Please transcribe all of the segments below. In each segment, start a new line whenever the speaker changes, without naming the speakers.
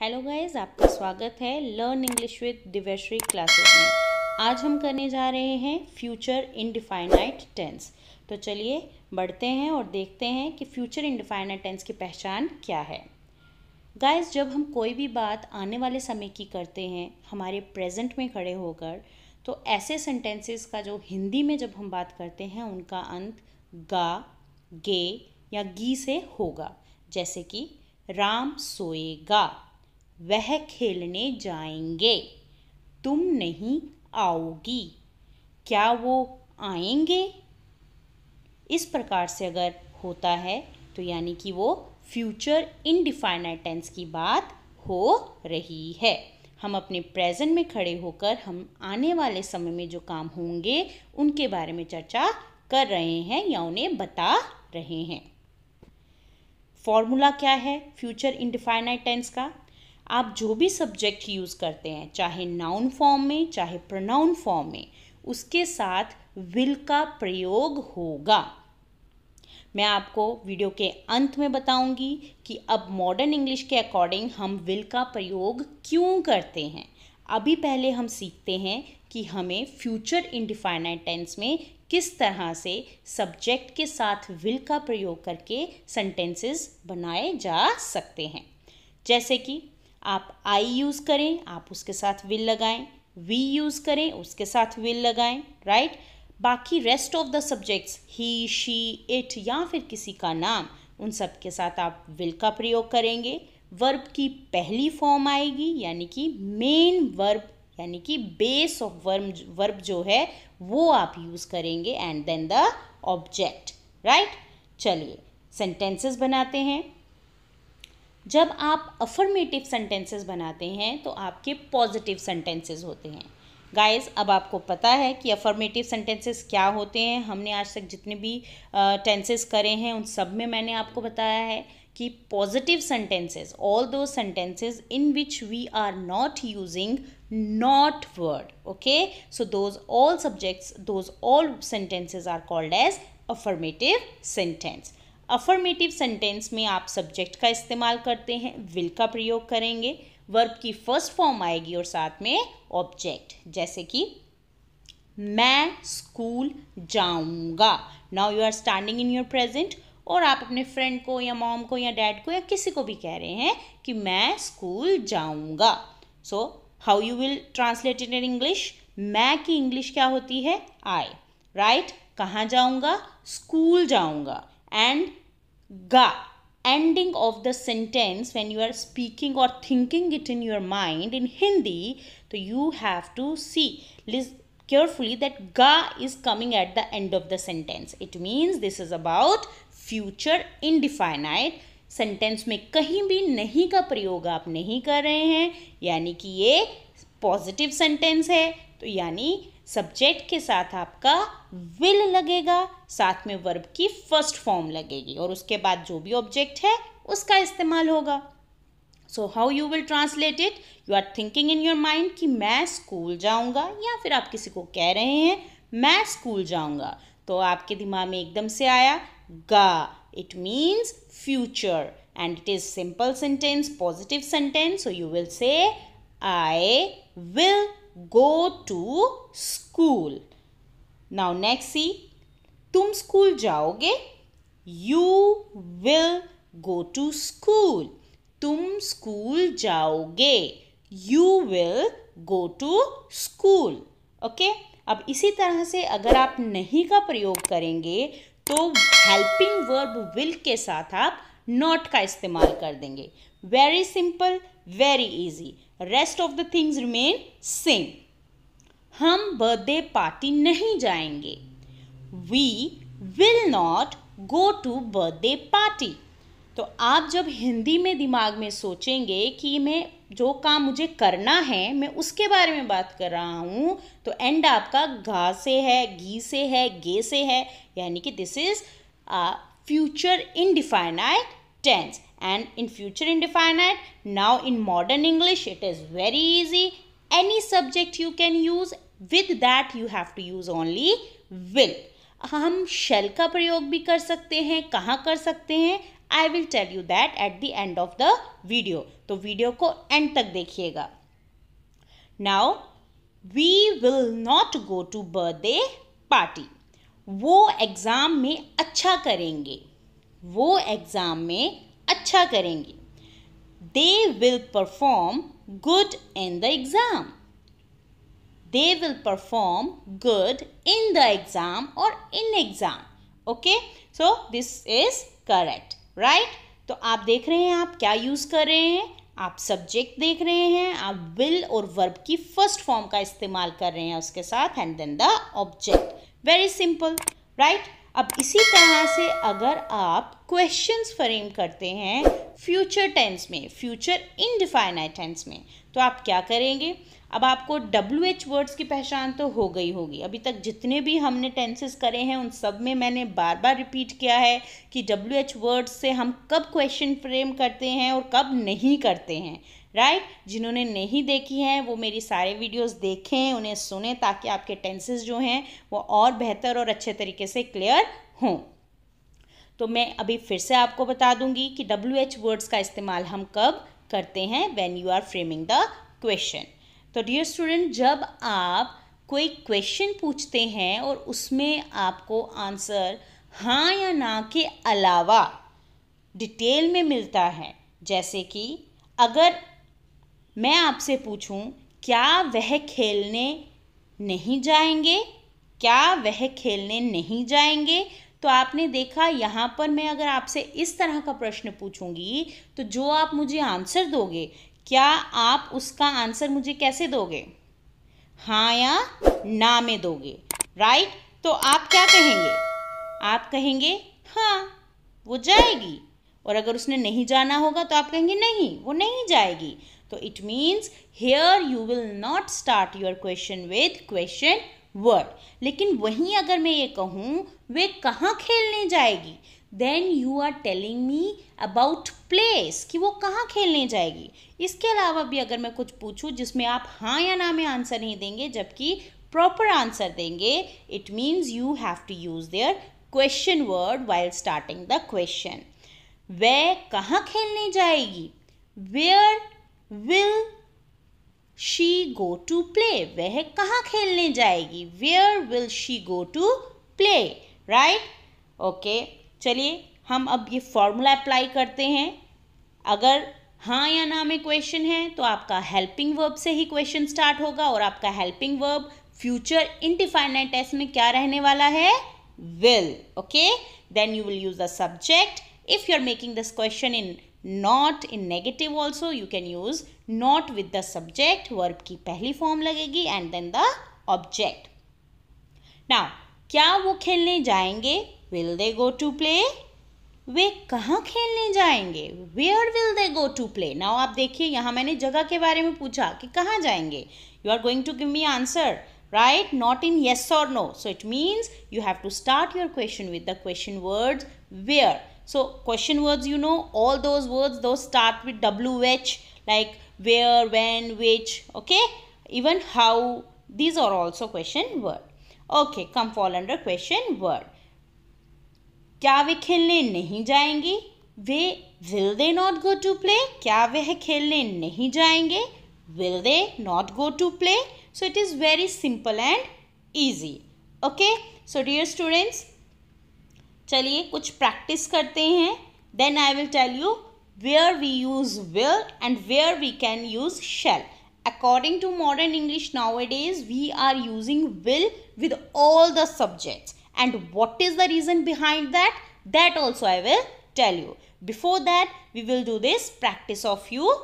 Hello guys, आपका स्वागत है learn English with Divyashree classes में। आज हम करने जा रहे हैं फ्यूचर इंडिफाइनाइट टेंस। तो चलिए बढ़ते हैं और देखते हैं कि फ्यूचर इंडिफाइनाइट टेंस की पहचान क्या है। गाइस, जब हम कोई भी बात आने वाले समय की करते हैं हमारे प्रेजेंट में खड़े होकर, तो ऐसे सेंटेंसेस का जो हिंदी में जब हम बात करते हैं उनका अंत गा, गे या गी से होगा। जैसे कि राम सोएगा, वह खेलने जाएंगे, तुम नहीं आओगी, क्या वो आएंगे। इस प्रकार से अगर होता है तो यानी कि वो फ्यूचर इनडिफाइनाइट टेंस की बात हो रही है। हम अपने प्रेजेंट में खड़े होकर हम आने वाले समय में जो काम होंगे उनके बारे में चर्चा कर रहे हैं या उन्हें बता रहे हैं। फॉर्मूला क्या है फ्यूचर इनडिफाइनाइट टेंस का? आप जो भी सब्जेक्ट यूज़ करते हैं, चाहे नाउन फॉर्म में चाहे प्रोनाउन फॉर्म में, उसके साथ विल का प्रयोग होगा। मैं आपको वीडियो के अंत में बताऊंगी कि अब मॉडर्न इंग्लिश के अकॉर्डिंग हम विल का प्रयोग क्यों करते हैं। अभी पहले हम सीखते हैं कि हमें फ्यूचर इनडिफाइनाइट टेंस में किस तरह से सब्जेक्ट के साथ विल का प्रयोग करके सेंटेंसेस बनाए जा सकते हैं। जैसे कि आप आई यूज़ करें, आप उसके साथ विल लगाएं, वी यूज़ करें, उसके साथ विल लगाएं, राइट। बाकी rest of the subjects he, she, it या फिर किसी का नाम, उन सब के साथ आप विल का प्रयोग करेंगे। वर्ब की पहली फॉर्म आएगी यानी कि मेन वर्ब यानी कि बेस ऑफ वर्ब जो है वो आप यूज़ करेंगे and then the object, right. चलिए सेंटेंसेस बनाते हैं। जब आप अफर्मेटिव सेंटेंसेस बनाते हैं तो आपके पॉजिटिव सेंटेंसेस होते हैं। गाइस, अब आपको पता है कि अफर्मेटिव सेंटेंसेस क्या होते हैं। हमने आज तक जितने भी टेंसेस करे हैं उन सब में मैंने आपको बताया है कि positive sentences, all those sentences in which we are not using not word, okay, so those all subjects, those all sentences are called as affirmative sentence. Affirmative sentence में आप सब्जेक्ट का इस्तेमाल करते हैं, विल का प्रयोग करेंगे, वर्ब की फर्स्ट फॉर्म आएगी और साथ में ऑब्जेक्ट। जैसे कि मैं स्कूल जाऊंगा। Now you are standing in your present और आप अपने फ्रेंड को या मॉम को या डैड को या किसी को भी कह रहे हैं कि मैं स्कूल जाऊंगा। सो how you will translate it in English? मैं की इंग्लिश क्या होती है? आई, राइट। कहाँ जाऊंगा? स्कूल जाऊंगा। And ga, ending of the sentence when you are speaking or thinking it in your mind in Hindi, so you have to see carefully that ga is coming at the end of the sentence. It means this is about future indefinite sentence में कहीं भी नहीं का प्रयोग आप नहीं कर रहे हैं, यानी कि ये पॉजिटिव सेंटेंस है। तो यानी सब्जेक्ट के साथ आपका विल लगेगा, साथ में वर्ब की फर्स्ट फॉर्म लगेगी और उसके बाद जो भी ऑब्जेक्ट है उसका इस्तेमाल होगा। So how you will translate it? You are thinking in your mind कि मैं स्कूल जाऊंगा, या फिर आप किसी को कह रहे हैं मैं स्कूल जाऊंगा, तो आपके दिमाग में एकदम से आया गा। It means future and it is simple sentence, positive sentence. So you will से I will go to school. Now next see, तुम स्कूल जाओगे, you will go to school. तुम स्कूल जाओगे, you will go to school. Okay? अब इसी तरह से अगर आप नहीं का प्रयोग करेंगे तो हेल्पिंग वर्ब विल के साथ आप नॉट का इस्तेमाल कर देंगे। Very simple, very easy. Rest of the things remain same. हम बर्थडे पार्टी नहीं जाएंगे, we will not go to birthday party. तो आप जब हिंदी में दिमाग में सोचेंगे कि मैं जो काम मुझे करना है मैं उसके बारे में बात कर रहा हूँ, तो एंड आपका गा से है, गी से है, गे से है, यानी कि this is future indefinite tense. And in future indefinite, now in modern English it is very easy. Any subject you can use, with that you have to use only will. हम shall का प्रयोग भी कर सकते हैं। कहाँ कर सकते हैं? I will tell you that at the end of the video, तो वीडियो को एंड तक देखिएगा. Now we will not go to birthday party. वो एग्ज़ाम में अच्छा करेंगे, वो एग्ज़ाम में अच्छा करेंगे. They will perform good in the exam. They will perform good in the exam or in exam. Okay, so this is correct, right? तो आप देख रहे हैं आप क्या यूज़ कर रहे हैं, आप सब्जेक्ट देख रहे हैं, आप will और वर्ब की फर्स्ट फॉर्म का इस्तेमाल कर रहे हैं उसके साथ, and then the object. Very simple, right? अब इसी तरह से अगर आप क्वेश्चंस फ्रेम करते हैं फ्यूचर टेंस में, फ्यूचर इनडिफाइनाइट टेंस में, तो आप क्या करेंगे? अब आपको WH वर्ड्स की पहचान तो हो गई होगी. अभी तक जितने भी हमने टेंसेस करे हैं उन सब में मैंने बार बार रिपीट किया है कि WH वर्ड्स से हम कब क्वेश्चन फ्रेम करते हैं और कब नहीं करते हैं, राइट? जिन्होंने नहीं देखी हैं वो मेरी सारे वीडियोस देखें, उन्हें सुने, ताकि आपके टेंसेस जो हैं वो और बेहतर और अच्छे तरीके से क्लियर हों. तो मैं अभी फिर से आपको बता दूंगी कि WH वर्ड्स का इस्तेमाल हम कब करते हैं, when you are framing the question. तो डियर स्टूडेंट, जब आप कोई क्वेश्चन पूछते हैं और उसमें आपको आंसर हाँ या ना के अलावा डिटेल में मिलता है, जैसे कि अगर मैं आपसे पूछूं क्या वह खेलने नहीं जाएंगे, क्या वह खेलने नहीं जाएंगे, तो आपने देखा यहाँ पर मैं अगर आपसे इस तरह का प्रश्न पूछूंगी तो जो आप मुझे आंसर दोगे, क्या आप उसका आंसर मुझे कैसे दोगे? हाँ या ना में दोगे, राइट? तो आप क्या कहेंगे? आप कहेंगे हाँ वो जाएगी, और अगर उसने नहीं जाना होगा तो आप कहेंगे नहीं वो नहीं जाएगी. तो it means here you will not start your question with question word. लेकिन वहीं अगर मैं ये कहूँ वे कहाँ खेलने जाएगी, then you are telling me about place, कि वो कहाँ खेलने जाएगी. इसके अलावा भी अगर मैं कुछ पूछूँ जिसमें आप हाँ या ना में आंसर नहीं देंगे जबकि प्रॉपर आंसर देंगे, it means you have to use their question word while starting the question. वह कहाँ खेलने जाएगी, where will she go to play, वह कहाँ खेलने जाएगी, where will she go to play, right? Okay, चलिए हम अब ये फॉर्मूला अप्लाई करते हैं. अगर हाँ या ना में क्वेश्चन है तो आपका हेल्पिंग वर्ब से ही क्वेश्चन स्टार्ट होगा, और आपका helping verb future indefinite tense में क्या रहने वाला है? Will. Okay, then you will use the subject. If you are making this question in not, in negative also, you can use not with the subject, verb की पहली form लगेगी and then the object. Now क्या वो खेलने जाएंगे, will they go to play, वे कहाँ खेलने जाएंगे, where will they go to play. Now आप देखिए यहाँ मैंने जगह के बारे में पूछा कि कहाँ जाएंगे. You are going to give me answer, right? Not in yes or no. So it means you have to start your question with the question words where. So question words, you know, all those words, those start with WH, like where, when, which, okay? Even how, these are also question word. Okay, come fall under question word. क्या वे खेलने नहीं जाएंगे, वे will they not go to play, क्या वह खेलने नहीं जाएंगे, will they not go to play. So it is very simple and easy. Okay, so dear students, चलिए कुछ प्रैक्टिस करते हैं. Then I will tell you where we use will and where we can use shall. According to modern English nowadays, we are using will with all the subjects. And what is the reason behind that? That also I will tell you. Before that, we will do this practice of few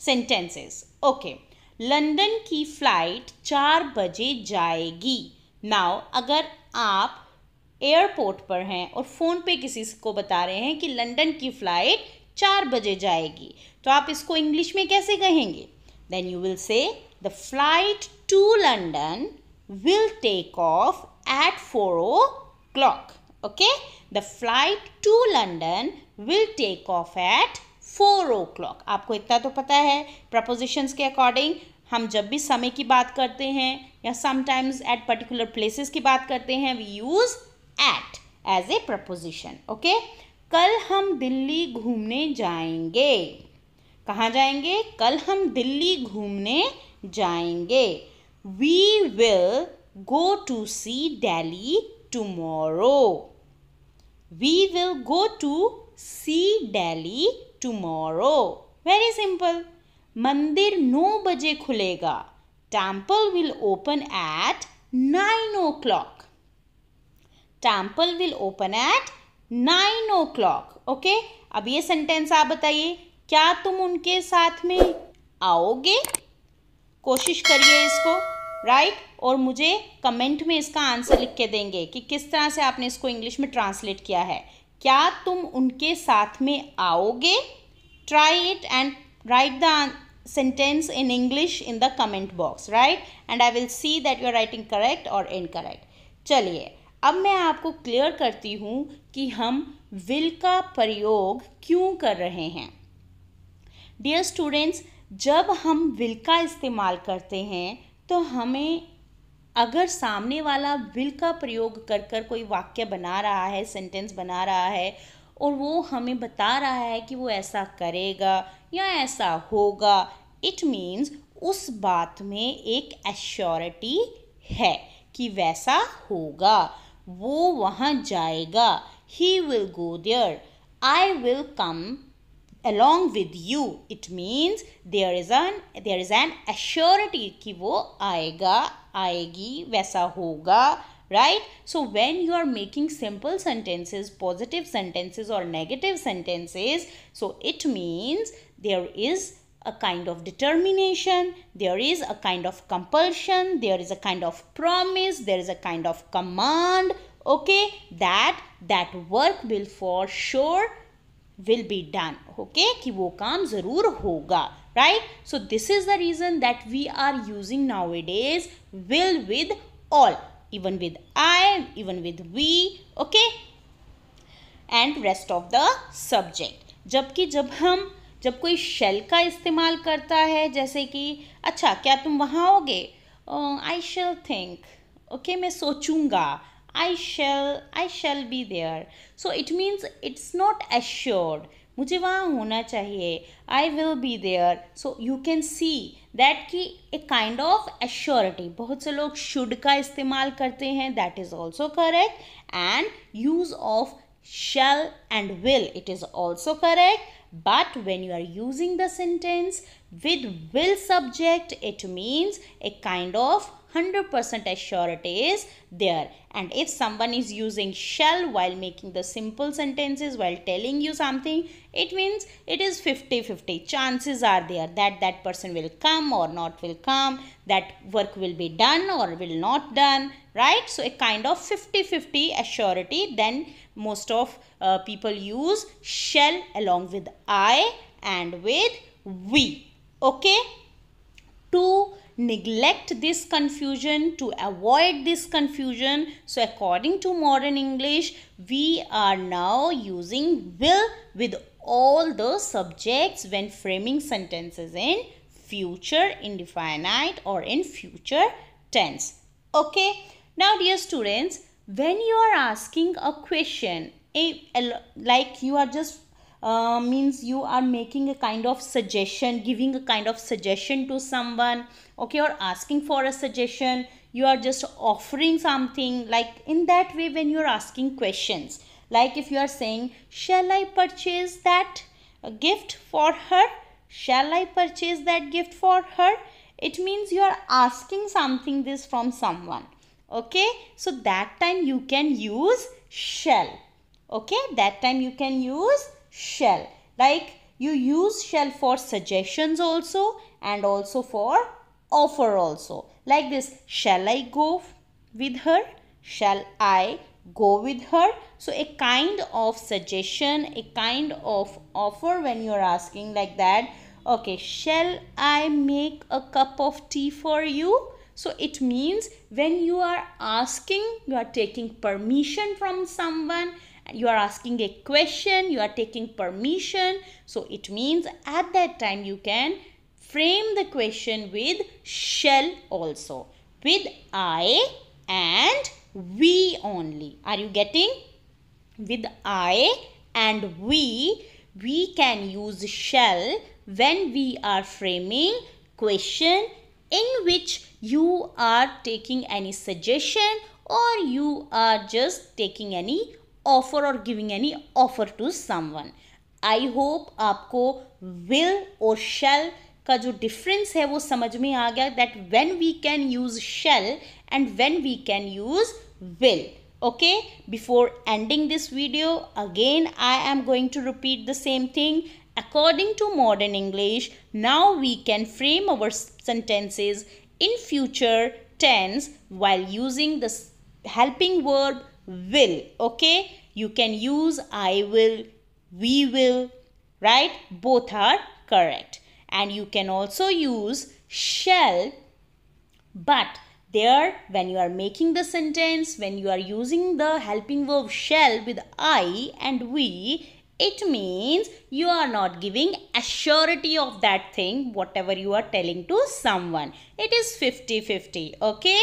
sentences. Okay. London की flight 4 बजे जाएगी. Now अगर आप airport पर हैं और phone पे किसी को बता रहे हैं कि लंदन की फ़्लाइट 4 बजे जाएगी, तो आप इसको इंग्लिश में कैसे कहेंगे? Then you will say the flight to London will take off at 4 o'clock. Okay, the flight to London will take off at 4 o'clock. आपको इतना तो पता है प्रपोजिशंस के अकॉर्डिंग हम जब भी समय की बात करते हैं या समटाइम्स एट पर्टिकुलर प्लेसेस की बात करते हैं, we use at as a preposition. Okay, कल हम दिल्ली घूमने जाएंगे। कहाँ जाएंगे? कल हम दिल्ली घूमने जाएंगे। We will go to see Delhi tomorrow. We will go to see Delhi tomorrow. Very simple. मंदिर 9 बजे खुलेगा। Temple will open at 9 o'clock. Temple will open at 9 o'clock. Okay? अब ये सेंटेंस आप बताइए, क्या तुम उनके साथ में आओगे? कोशिश करिए इसको, राइट? और मुझे कमेंट में इसका आंसर लिख के देंगे कि किस तरह से आपने इसको इंग्लिश में ट्रांसलेट किया है। क्या तुम उनके साथ में आओगे? Try it and right the sentence in English in the comment box, right? And I will see that you are writing correct or incorrect. चलिए, अब मैं आपको क्लियर करती हूँ कि हम will का प्रयोग क्यों कर रहे हैं। डियर स्टूडेंट्स, जब हम will का इस्तेमाल करते हैं तो हमें अगर सामने वाला will का प्रयोग कर कर कोई वाक्य बना रहा है, सेंटेंस बना रहा है और वो हमें बता रहा है कि वो ऐसा करेगा या ऐसा होगा, इट मीन्स उस बात में एक एश्योरिटी है कि वैसा होगा, वो वहाँ जाएगा। He will go there, I will come along with you. It means there is an assurity कि वो आएगा, आएगी, वैसा होगा, right? So when you are making simple sentences, positive sentences or negative sentences, so it means there is a kind of determination, there is a kind of compulsion, there is a kind of promise, there is a kind of command, okay, that work will for sure will be done, okay, कि वो काम ज़रूर होगा, right? So this is the reason that we are using nowadays will with all, even with I, even with we, okay, and rest of the subject. जबकि जब कोई shall का इस्तेमाल करता है, जैसे कि अच्छा क्या तुम वहाँ आओगे? I shall think, okay, मैं सोचूंगा, I shall be there. So it means it's not assured. मुझे वहाँ होना चाहिए. I will be there. So you can see that कि a kind of assurity. बहुत से लोग should का इस्तेमाल करते हैं. That is also correct. And use of shall and will, it is also correct. But when you are using the sentence with will subject, it means a kind of 100% assurity is there. And if someone is using shall while making the simple sentences, while telling you something, it means it is 50-50. Chances are there that that person will come or not will come, that work will be done or will not done, right? So a kind of 50-50 assurity. Then most of people use shall along with I and with we, okay? To neglect this confusion, to avoid this confusion, so according to modern English, we are now using will with all the subjects when framing sentences in future indefinite or in future tense, okay? Now dear students, when you are asking a question, like you are just means you are making a kind of suggestion, giving a kind of suggestion to someone, okay, or asking for a suggestion, you are just offering something, like in that way when you are asking questions, like if you are saying, shall I purchase that gift for her? Shall I purchase that gift for her? It means you are asking something this from someone, okay? So that time you can use shall, okay? That time you can use shall. Like you use shall for suggestions also and also for offer also. Like this, shall I go with her? Shall I go with her? So a kind of suggestion, a kind of offer when you are asking like that. Okay, shall I make a cup of tea for you? So it means when you are asking, you are taking permission from someone, you are asking a question, you are taking permission. So it means at that time you can frame the question with shall also, with I and we only. Are you getting? With I and we can use shall when we are framing question in which you are taking any suggestion or you are just taking any offer or giving any offer to someone. I hope आपको will और shall का जो difference है वो समझ में आ गया, that when we can use shall and when we can use will. Okay, before ending this video, again I am going to repeat the same thing. According to modern English, now we can frame our sentences in future tense while using the helping verb will. Okay, you can use I will, we will, right? Both are correct. And you can also use shall, but there when you are making the sentence, when you are using the helping verb shall with I and we, it means you are not giving a surety of that thing, whatever you are telling to someone. It is 50-50. Okay,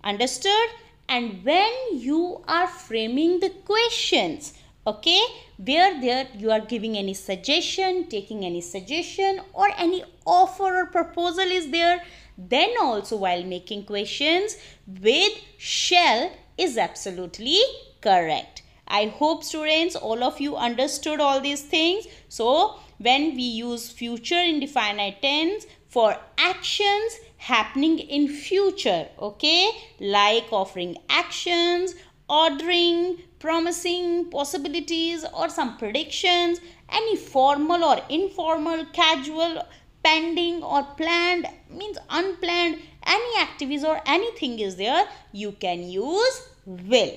understood? And when you are framing the questions, okay, where there you are giving any suggestion, taking any suggestion or any offer or proposal is there, then also while making questions with shall is absolutely correct. I hope students, all of you understood all these things. So when we use future indefinite tense for actions happening in future, okay, like offering actions, ordering, promising, possibilities or some predictions, any formal or informal, casual, pending or planned, means unplanned, any activities or anything is there, you can use will.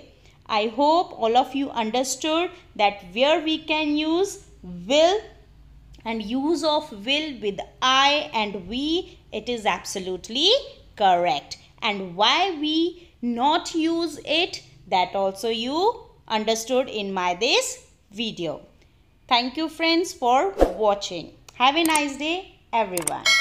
I hope all of you understood that where we can use will and use of will with I and we, it is absolutely correct. And why we not use it, that also you understood in my this video. Thank you friends for watching. Have a nice day everyone.